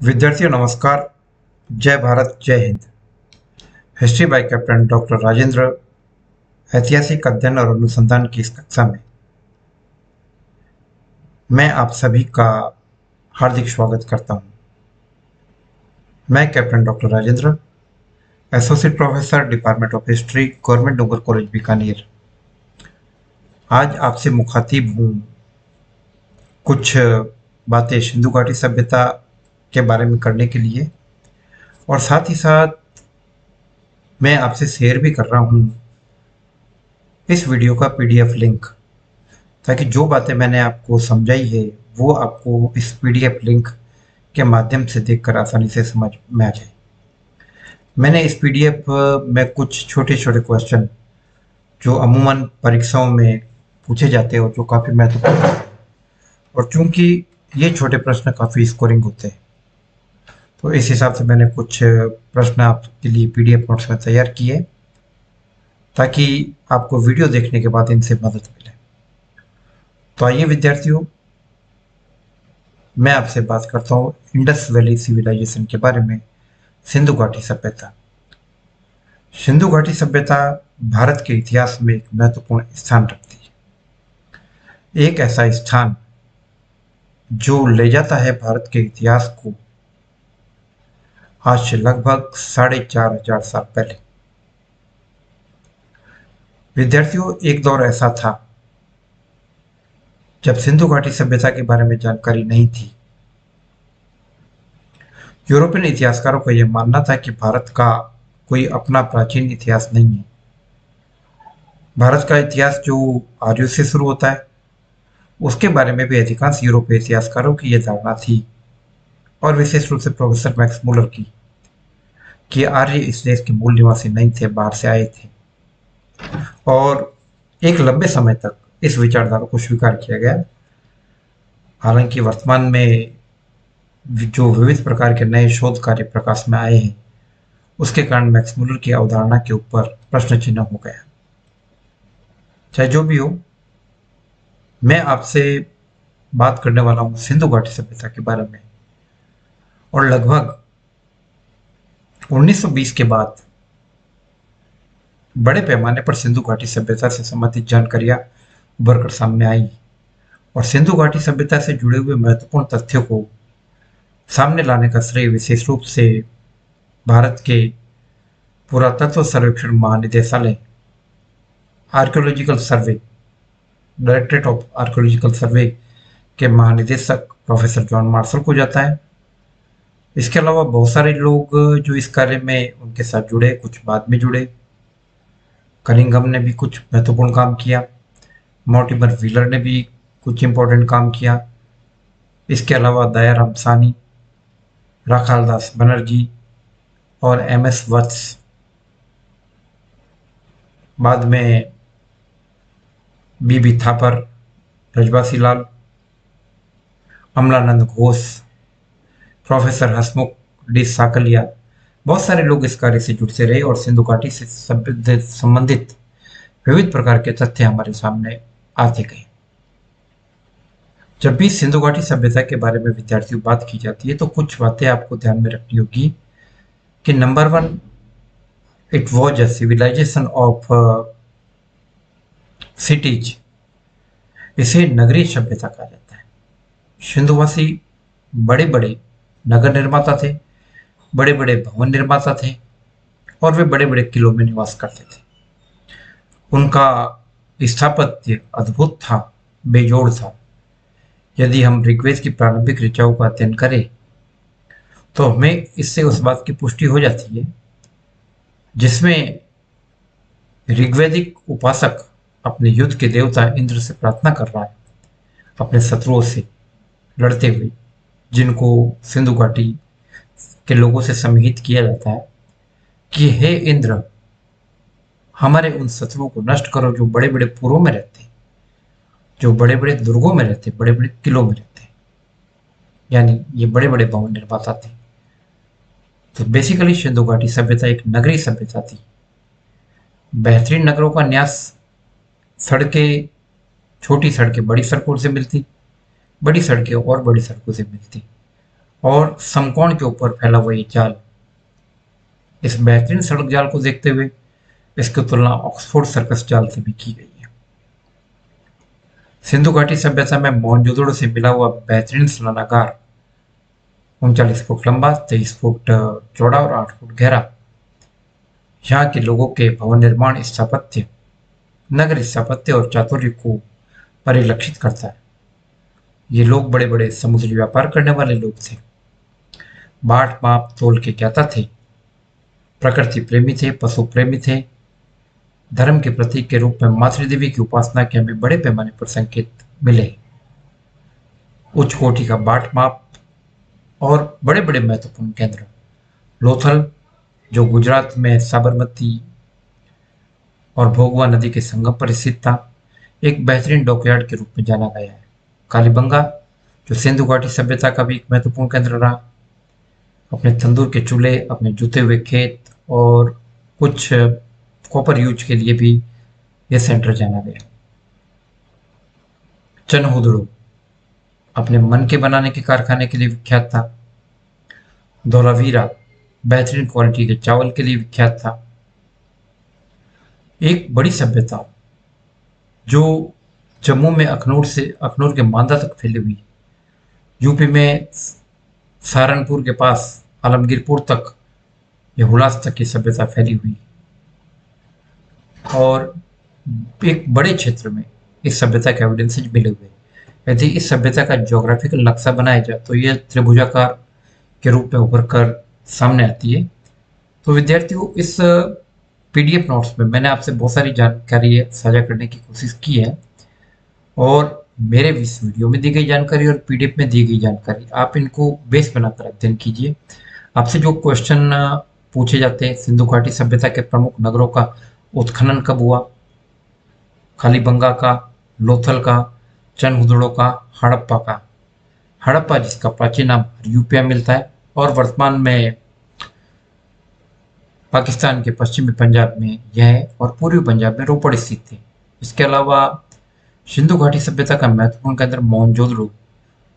विद्यार्थियों नमस्कार। जय भारत जय Hind. History by captain doctor Rajendra ऐतिहासिक अध्ययन और अनुसंधान की इस कक्षा में मैं आप सभी का हार्दिक स्वागत करता हूं। मैं captain doctor Rajendra, associate professor department of history, government noble college Bikaner, आज आपसे मुखातिब हूं कुछ बातें सिंधु घाटी सभ्यता के बारे में करने के लिए, और साथ ही साथ मैं आपसे शेयर भी कर रहा हूं इस वीडियो का पीडीएफ लिंक, ताकि जो बातें मैंने आपको समझाई है वो आपको इस पीडीएफ लिंक के माध्यम से देखकर आसानी से समझ में आ जाए। मैंने इस पीडीएफ में कुछ छोटे छोटे क्वेश्चन जो अमूमन परीक्षाओं में पूछे जाते हैं और जो काफ़ी महत्वपूर्ण हैं, और चूंकि ये छोटे प्रश्न काफ़ी स्कोरिंग होते हैं, तो इस हिसाब से मैंने कुछ प्रश्न आपके लिए पीडीएफ नोट्स में तैयार किए, ताकि आपको वीडियो देखने के बाद इनसे मदद मिले। तो आइए विद्यार्थियों, मैं आपसे बात करता हूँ इंडस वैली सिविलाइजेशन के बारे में। सिंधु घाटी सभ्यता। सिंधु घाटी सभ्यता भारत के इतिहास में एक महत्वपूर्ण स्थान रखती है। एक ऐसा स्थान जो ले जाता है भारत के इतिहास को आज से लगभग 4,500 साल पहले। विद्यार्थियों, एक दौर ऐसा था जब सिंधु घाटी सभ्यता के बारे में जानकारी नहीं थी। यूरोपियन इतिहासकारों का यह मानना था कि भारत का कोई अपना प्राचीन इतिहास नहीं है। भारत का इतिहास जो आर्यों से शुरू होता है, उसके बारे में भी अधिकांश यूरोपीय इतिहासकारों की यह धारणा थी, और विशेष रूप से प्रोफेसर मैक्स मुलर की, कि आर्य इस देश के मूल निवासी नहीं थे, बाहर से आए थे। और एक लंबे समय तक इस विचारधारा को स्वीकार किया गया। हालांकि वर्तमान में जो विविध प्रकार के नए शोध कार्य प्रकाश में आए हैं, उसके कारण मैक्स मुलर की अवधारणा के ऊपर प्रश्न चिन्ह हो गया। चाहे जो भी हो, मैं आपसे बात करने वाला हूं सिंधु घाटी सभ्यता के बारे में, और लगभग 1920 के बाद बड़े पैमाने पर सिंधु घाटी सभ्यता से संबंधित जानकारियां उभर कर सामने आई, और सिंधु घाटी सभ्यता से जुड़े हुए महत्वपूर्ण तथ्यों को सामने लाने का श्रेय विशेष रूप से भारत के पुरातत्व सर्वेक्षण महानिदेशालय, archaeological survey, directorate of archaeological सर्वे के महानिदेशक प्रोफेसर जॉन मार्शल को जाता है। इसके अलावा बहुत सारे लोग जो इस कार्य में उनके साथ जुड़े, कुछ बाद में जुड़े। कनिंघम ने भी कुछ महत्वपूर्ण काम किया, मॉर्टिमर व्हीलर ने भी कुछ इंपॉर्टेंट काम किया। इसके अलावा दयाराम सानी, राखालदास बनर्जी और एमएस वत्स, बाद में बीबी थापर, रजवासी लाल, अमलानंद घोष, प्रोफेसर हसमुख डी साकलिया, बहुत सारे लोग इस कार्य से जुड़ते रहे, और सिंधु घाटी से संबंधित विविध प्रकार के तथ्य हमारे सामने आते गए। जब भी सिंधु घाटी सभ्यता के बारे में विद्यार्थियों बात की जाती है, तो कुछ बातें आपको ध्यान में रखनी होगी कि number 1, it was a civilization of cities. इसे नगरीय सभ्यता कहा जाता है। सिंधुवासी बड़े बड़े नगर निर्माता थे, बड़े बड़े भवन निर्माता थे, और वे बड़े बड़े किलों में निवास करते थे। उनका स्थापत्य अद्भुत था, बेजोड़ था। यदि हम ऋग्वेद की प्रारंभिक ऋचाओं का अध्ययन करें, तो हमें इससे उस बात की पुष्टि हो जाती है जिसमें ऋग्वैदिक उपासक अपने युद्ध के देवता इंद्र से प्रार्थना कर रहा है, अपने शत्रुओं से लड़ते हुए, जिनको सिंधु घाटी के लोगों से सम्मिलित किया जाता है, कि हे इंद्र, हमारे उन शत्रुओं को नष्ट करो जो बड़े बड़े पुरों में रहते हैं, जो बड़े बड़े दुर्गों में रहते, बड़े बड़े किलों में रहते। यानी ये बड़े बड़े भवन निर्माता थे। तो बेसिकली सिंधु घाटी सभ्यता एक नगरीय सभ्यता थी। बेहतरीन नगरों का न्यास, सड़कें, छोटी सड़कें बड़ी सड़कों से मिलती, बड़ी सड़कें और बड़ी सड़कों से मिलती, और समकोण के ऊपर फैला हुआ ये जाल। इस बेहतरीन सड़क जाल को देखते हुए इसकी तुलना ऑक्सफोर्ड सर्कस जाल से भी की गई है। सिंधु घाटी सभ्यता में मोहनजोदड़ो से मिला हुआ बेहतरीन स्नानागार 39 फुट लंबा, 23 फुट चौड़ा और 8 फुट गहरा, यहाँ के लोगों के भवन निर्माण स्थापत्य, नगर स्थापत्य और चातुर्य को परिलक्षित करता है। ये लोग बड़े बड़े समुद्री व्यापार करने वाले लोग थे, बाट माप तोल के ज्ञाता थे, प्रकृति प्रेमी थे, पशु प्रेमी थे। धर्म के प्रतीक के रूप में मातृदेवी की उपासना के हमें बड़े पैमाने पर संकेत मिले। उच्च कोटि का बाट माप और बड़े बड़े महत्वपूर्ण केंद्र, लोथल जो गुजरात में साबरमती और भोगवा नदी के संगम पर स्थित था, एक बेहतरीन डॉकयार्ड के रूप में जाना गया है। कालीबंगा जो सिंधु घाटी सभ्यता का भी एक महत्वपूर्ण केंद्र रहा, अपने तंदूर के चूल्हे, अपने जुते हुए खेत और कुछ कॉपर यूज के लिए भी यह सेंटर जाना गया। चनहुदड़ो अपने मन के बनाने के कारखाने के लिए विख्यात था। धोलावीरा बेहतरीन क्वालिटी के चावल के लिए विख्यात था। एक बड़ी सभ्यता जो जम्मू में अखनूर के मांदा तक फैली हुई, यूपी में सहारनपुर के पास आलमगीरपुर तक, ये हुलास तक की सभ्यता फैली हुई और एक बड़े क्षेत्र में इस सभ्यता के एविडेंसेज मिले हुए। यदि इस सभ्यता का ज्योग्राफिकल नक्शा बनाया जाए तो यह त्रिभुजाकार के रूप में उभर कर सामने आती है। तो विद्यार्थियों, इस पीडीएफ नोट्स में मैंने आपसे बहुत सारी जानकारी साझा करने की कोशिश की है और मेरे इस वीडियो में दी गई जानकारी और पीडीएफ में दी गई जानकारी आप इनको बेस बनाकर अध्ययन कीजिए। आपसे जो क्वेश्चन पूछे जाते हैं, सिंधु घाटी सभ्यता के प्रमुख नगरों का उत्खनन कब हुआ, कालीबंगा का, लोथल का, चनहुदड़ो का, हड़प्पा का। हड़प्पा जिसका प्राचीन नाम हरियूपिया मिलता है और वर्तमान में पाकिस्तान के पश्चिमी पंजाब में यह है और पूर्वी पंजाब में रोपड़ स्थित थे। इसके अलावा सिंधु घाटी सभ्यता का महत्वपूर्ण केंद्र मोहनजोदड़ो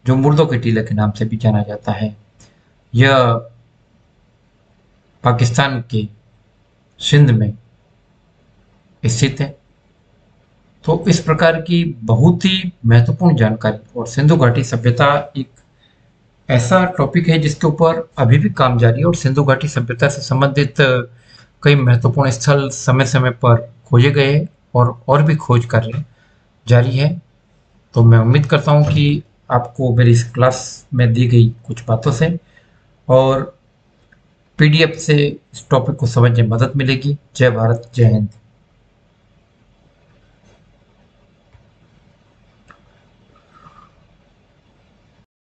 जो मुर्दों के टीले के नाम से भी जाना जाता है, यह पाकिस्तान के सिंध में स्थित है। तो इस प्रकार की बहुत ही महत्वपूर्ण जानकारी, और सिंधु घाटी सभ्यता एक ऐसा टॉपिक है जिसके ऊपर अभी भी काम जारी है और सिंधु घाटी सभ्यता से संबंधित कई महत्वपूर्ण स्थल समय समय पर खोजे गए हैं और भी खोज कार्य जारी है। तो मैं उम्मीद करता हूँ कि आपको मेरी इस क्लास में दी गई कुछ बातों से और पीडीएफ से इस टॉपिक को समझने में मदद मिलेगी। जय भारत, जय हिंद।